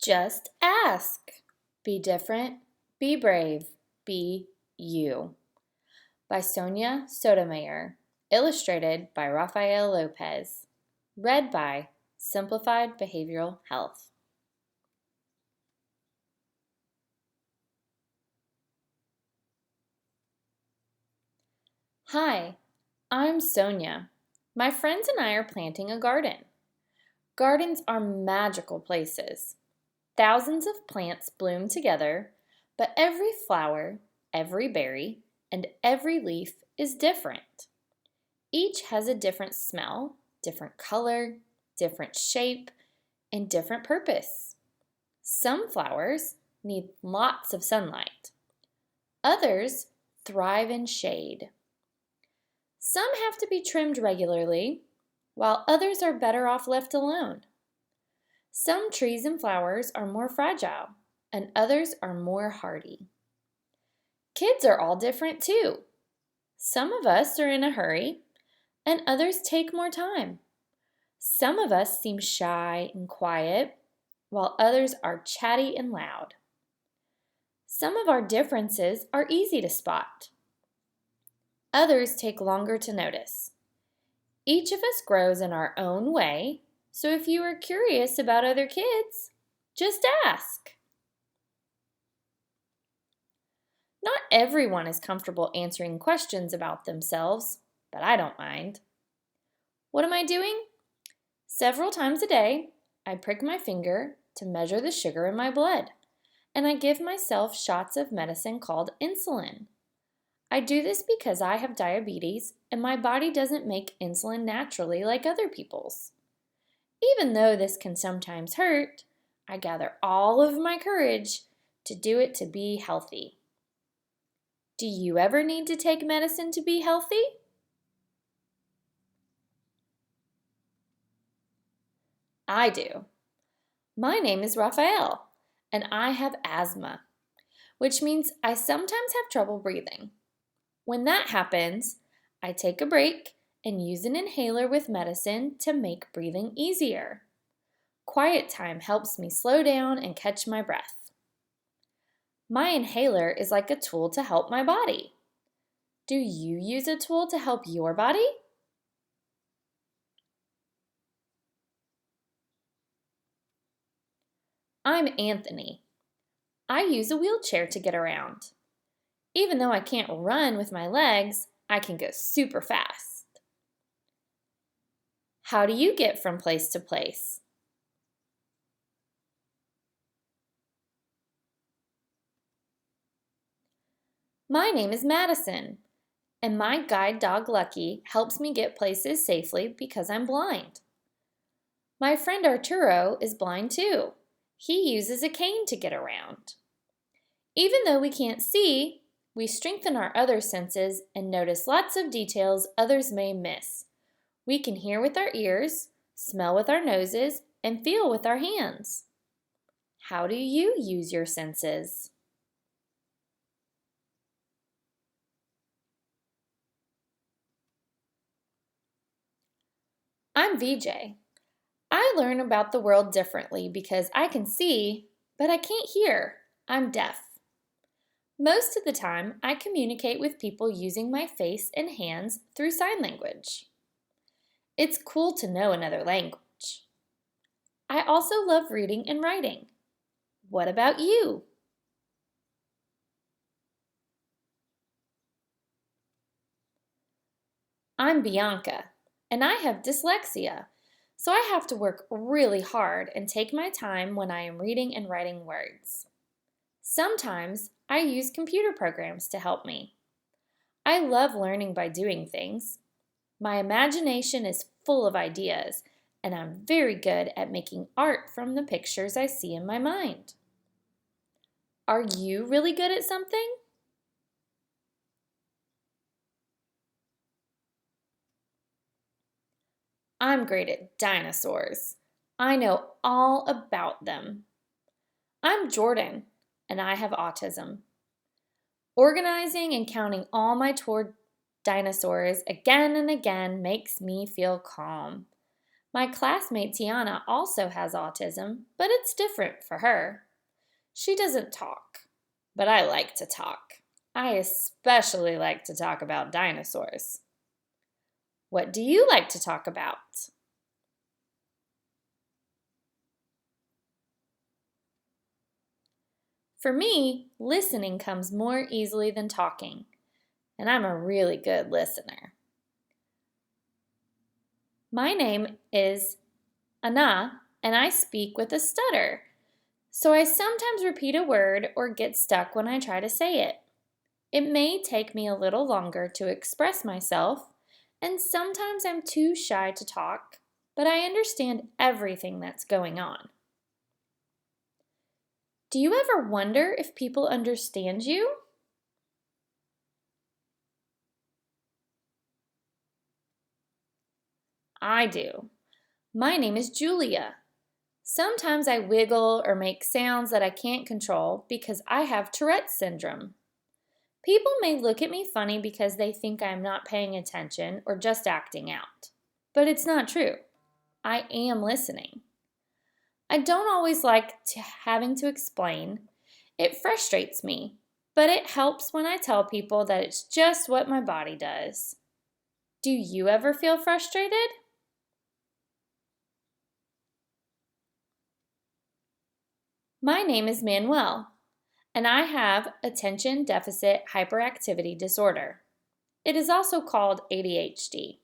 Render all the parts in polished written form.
Just ask. Be different, be brave, be you. By Sonia Sotomayor. Illustrated by Rafael Lopez. Read by Simplified Behavioral Health. Hi, I'm Sonia. My friends and I are planting a garden. Gardens are magical places. Thousands of plants bloom together, but every flower, every berry, and every leaf is different. Each has a different smell, different color, different shape, and different purpose. Some flowers need lots of sunlight. Others thrive in shade. Some have to be trimmed regularly, while others are better off left alone. Some trees and flowers are more fragile, and others are more hardy. Kids are all different too. Some of us are in a hurry, and others take more time. Some of us seem shy and quiet, while others are chatty and loud. Some of our differences are easy to spot. Others take longer to notice. Each of us grows in our own way, so if you are curious about other kids, just ask. Not everyone is comfortable answering questions about themselves, but I don't mind. What am I doing? Several times a day, I prick my finger to measure the sugar in my blood, and I give myself shots of medicine called insulin. I do this because I have diabetes and my body doesn't make insulin naturally like other people's. Even though this can sometimes hurt, I gather all of my courage to do it to be healthy. Do you ever need to take medicine to be healthy? I do. My name is Raphael, and I have asthma, which means I sometimes have trouble breathing. When that happens, I take a break and use an inhaler with medicine to make breathing easier. Quiet time helps me slow down and catch my breath. My inhaler is like a tool to help my body. Do you use a tool to help your body? I'm Anthony. I use a wheelchair to get around. Even though I can't run with my legs, I can go super fast. How do you get from place to place? My name is Madison, and my guide dog Lucky helps me get places safely because I'm blind. My friend Arturo is blind too. He uses a cane to get around. Even though we can't see, we strengthen our other senses and notice lots of details others may miss. We can hear with our ears, smell with our noses, and feel with our hands. How do you use your senses? I'm VJ. I learn about the world differently because I can see, but I can't hear. I'm deaf. Most of the time, I communicate with people using my face and hands through sign language. It's cool to know another language. I also love reading and writing. What about you? I'm Bianca, and I have dyslexia, so I have to work really hard and take my time when I am reading and writing words. Sometimes I use computer programs to help me. I love learning by doing things. My imagination is full of ideas, and I'm very good at making art from the pictures I see in my mind. Are you really good at something? I'm great at dinosaurs. I know all about them. I'm Jordan, and I have autism. Organizing and counting all my dinosaurs again and again makes me feel calm. My classmate Tiana also has autism, but it's different for her. She doesn't talk, but I like to talk. I especially like to talk about dinosaurs. What do you like to talk about? For me, listening comes more easily than talking, and I'm a really good listener. My name is Anna, and I speak with a stutter, so I sometimes repeat a word or get stuck when I try to say it. It may take me a little longer to express myself, and sometimes I'm too shy to talk, but I understand everything that's going on. Do you ever wonder if people understand you? I do. My name is Julia. Sometimes I wiggle or make sounds that I can't control because I have Tourette's syndrome. People may look at me funny because they think I'm not paying attention or just acting out. But it's not true. I am listening. I don't always like having to explain. It frustrates me, but it helps when I tell people that it's just what my body does. Do you ever feel frustrated? My name is Manuel, and I have attention deficit hyperactivity disorder. It is also called ADHD.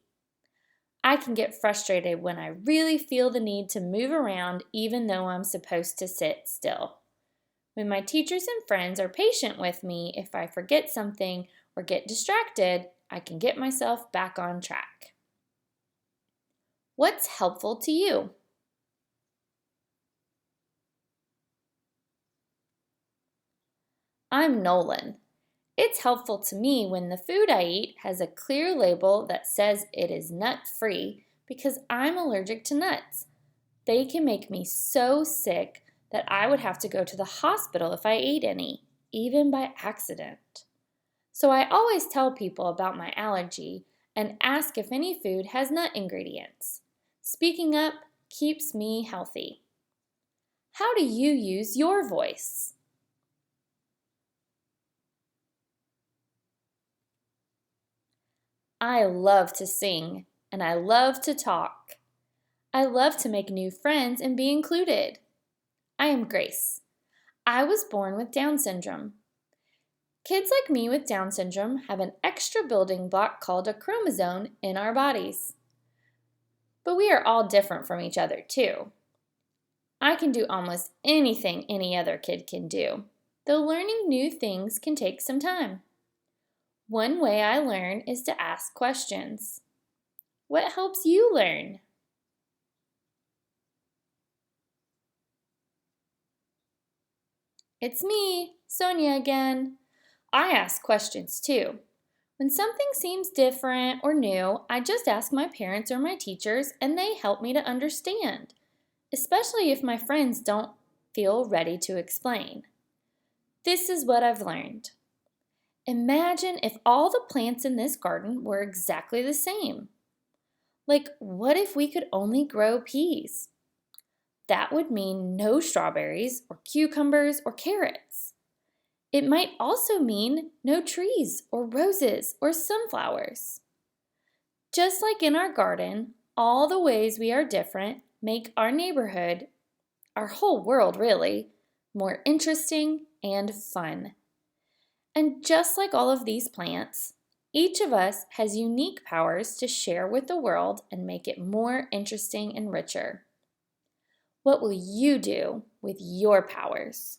I can get frustrated when I really feel the need to move around even though I'm supposed to sit still. When my teachers and friends are patient with me, if I forget something or get distracted, I can get myself back on track. What's helpful to you? I'm Nolan. It's helpful to me when the food I eat has a clear label that says it is nut-free because I'm allergic to nuts. They can make me so sick that I would have to go to the hospital if I ate any, even by accident. So I always tell people about my allergy and ask if any food has nut ingredients. Speaking up keeps me healthy. How do you use your voice? I love to sing and I love to talk. I love to make new friends and be included. I am Grace. I was born with Down syndrome. Kids like me with Down syndrome have an extra building block called a chromosome in our bodies. But we are all different from each other too. I can do almost anything any other kid can do, though learning new things can take some time. One way I learn is to ask questions. What helps you learn? It's me, Sonia again. I ask questions too. When something seems different or new, I just ask my parents or my teachers and they help me to understand, especially if my friends don't feel ready to explain. This is what I've learned. Imagine if all the plants in this garden were exactly the same. Like, what if we could only grow peas? That would mean no strawberries or cucumbers or carrots. It might also mean no trees or roses or sunflowers. Just like in our garden, all the ways we are different make our neighborhood, our whole world really, more interesting and fun. And just like all of these plants, each of us has unique powers to share with the world and make it more interesting and richer. What will you do with your powers?